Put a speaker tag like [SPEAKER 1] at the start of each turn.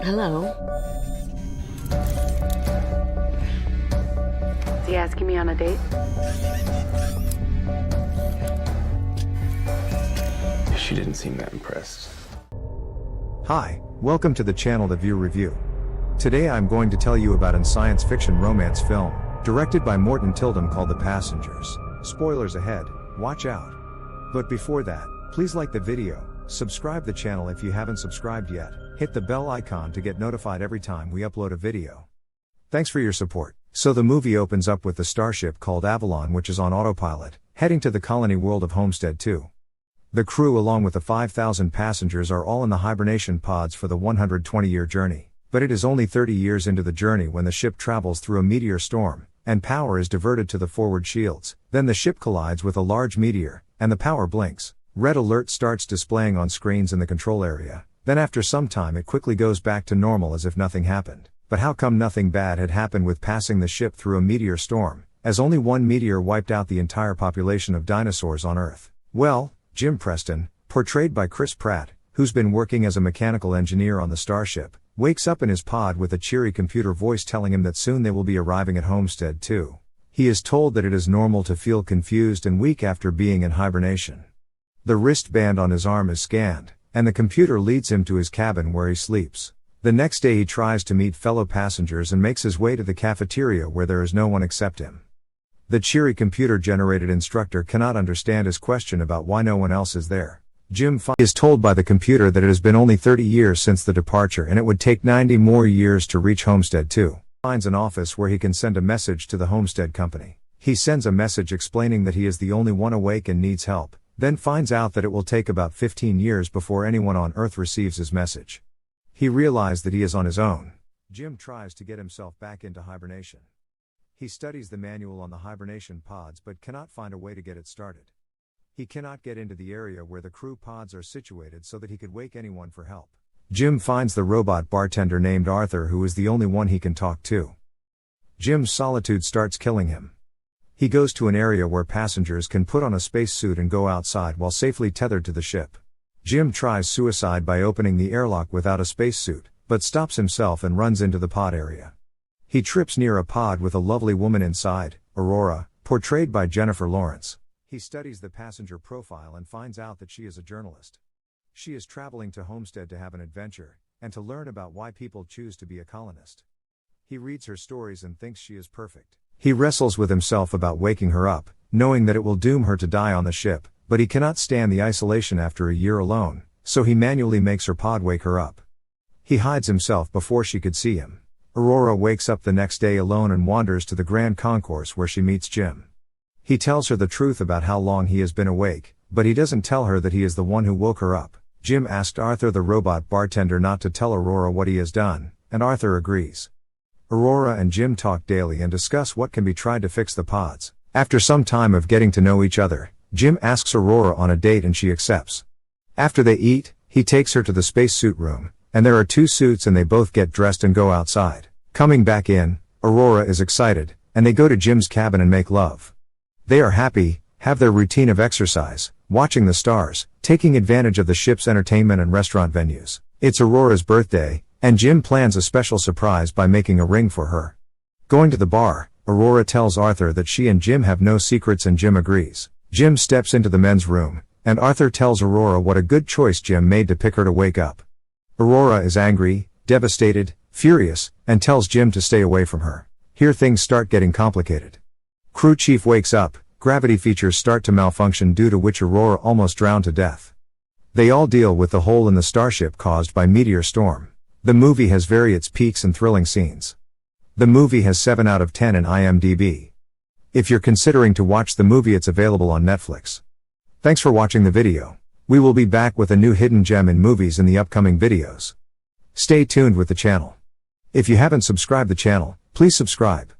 [SPEAKER 1] Hello. Is he asking me on a date?
[SPEAKER 2] She didn't seem that impressed.
[SPEAKER 3] Hi, welcome to the channel The View Review. Today I'm going to tell you about a science fiction romance film, directed by Morton Tilden called The Passengers. Spoilers ahead, watch out. But before that, please like the video, subscribe the channel if you haven't subscribed yet, hit the bell icon to get notified every time we upload a video. Thanks for your support. So the movie opens up with the starship called Avalon, which is on autopilot, heading to the colony world of Homestead 2. The crew along with the 5,000 passengers are all in the hibernation pods for the 120-year journey, but it is only 30 years into the journey when the ship travels through a meteor storm, and power is diverted to the forward shields. Then the ship collides with a large meteor, and the power blinks. Red alert starts displaying on screens in the control area. Then after some time it quickly goes back to normal as if nothing happened. But how come nothing bad had happened with passing the ship through a meteor storm, as only one meteor wiped out the entire population of dinosaurs on Earth? Well, Jim Preston, portrayed by Chris Pratt, who's been working as a mechanical engineer on the starship, wakes up in his pod with a cheery computer voice telling him that soon they will be arriving at Homestead 2. He is told that it is normal to feel confused and weak after being in hibernation. The wristband on his arm is scanned, and the computer leads him to his cabin where he sleeps. The next day he tries to meet fellow passengers and makes his way to the cafeteria where there is no one except him. The cheery computer-generated instructor cannot understand his question about why no one else is there. Jim is told by the computer that it has been only 30 years since the departure and it would take 90 more years to reach Homestead 2. He finds an office where he can send a message to the Homestead company. He sends a message explaining that he is the only one awake and needs help, then finds out that it will take about 15 years before anyone on Earth receives his message. He realizes that he is on his own. Jim tries to get himself back into hibernation. He studies the manual on the hibernation pods but cannot find a way to get it started. He cannot get into the area where the crew pods are situated so that he could wake anyone for help. Jim finds the robot bartender named Arthur, who is the only one he can talk to. Jim's solitude starts killing him. He goes to an area where passengers can put on a spacesuit and go outside while safely tethered to the ship. Jim tries suicide by opening the airlock without a spacesuit, but stops himself and runs into the pod area. He trips near a pod with a lovely woman inside, Aurora, portrayed by Jennifer Lawrence. He studies the passenger profile and finds out that she is a journalist. She is traveling to Homestead to have an adventure, and to learn about why people choose to be a colonist. He reads her stories and thinks she is perfect. He wrestles with himself about waking her up, knowing that it will doom her to die on the ship, but he cannot stand the isolation after a year alone, so he manually makes her pod wake her up. He hides himself before she could see him. Aurora wakes up the next day alone and wanders to the Grand Concourse where she meets Jim. He tells her the truth about how long he has been awake, but he doesn't tell her that he is the one who woke her up. Jim asked Arthur the robot bartender not to tell Aurora what he has done, and Arthur agrees. Aurora and Jim talk daily and discuss what can be tried to fix the pods. After some time of getting to know each other, Jim asks Aurora on a date and she accepts. After they eat, he takes her to the spacesuit room, and there are two suits and they both get dressed and go outside. Coming back in, Aurora is excited, and they go to Jim's cabin and make love. They are happy, have their routine of exercise, watching the stars, taking advantage of the ship's entertainment and restaurant venues. It's Aurora's birthday, and Jim plans a special surprise by making a ring for her. Going to the bar, Aurora tells Arthur that she and Jim have no secrets and Jim agrees. Jim steps into the men's room, and Arthur tells Aurora what a good choice Jim made to pick her to wake up. Aurora is angry, devastated, furious, and tells Jim to stay away from her. Here things start getting complicated. Crew chief wakes up, gravity features start to malfunction due to which Aurora almost drowned to death. They all deal with the hole in the starship caused by meteor storm. The movie has various peaks and thrilling scenes. The movie has 7 out of 10 in IMDb. If you're considering to watch the movie, it's available on Netflix. Thanks for watching the video. We will be back with a new hidden gem in movies in the upcoming videos. Stay tuned with the channel. If you haven't subscribed the channel, please subscribe.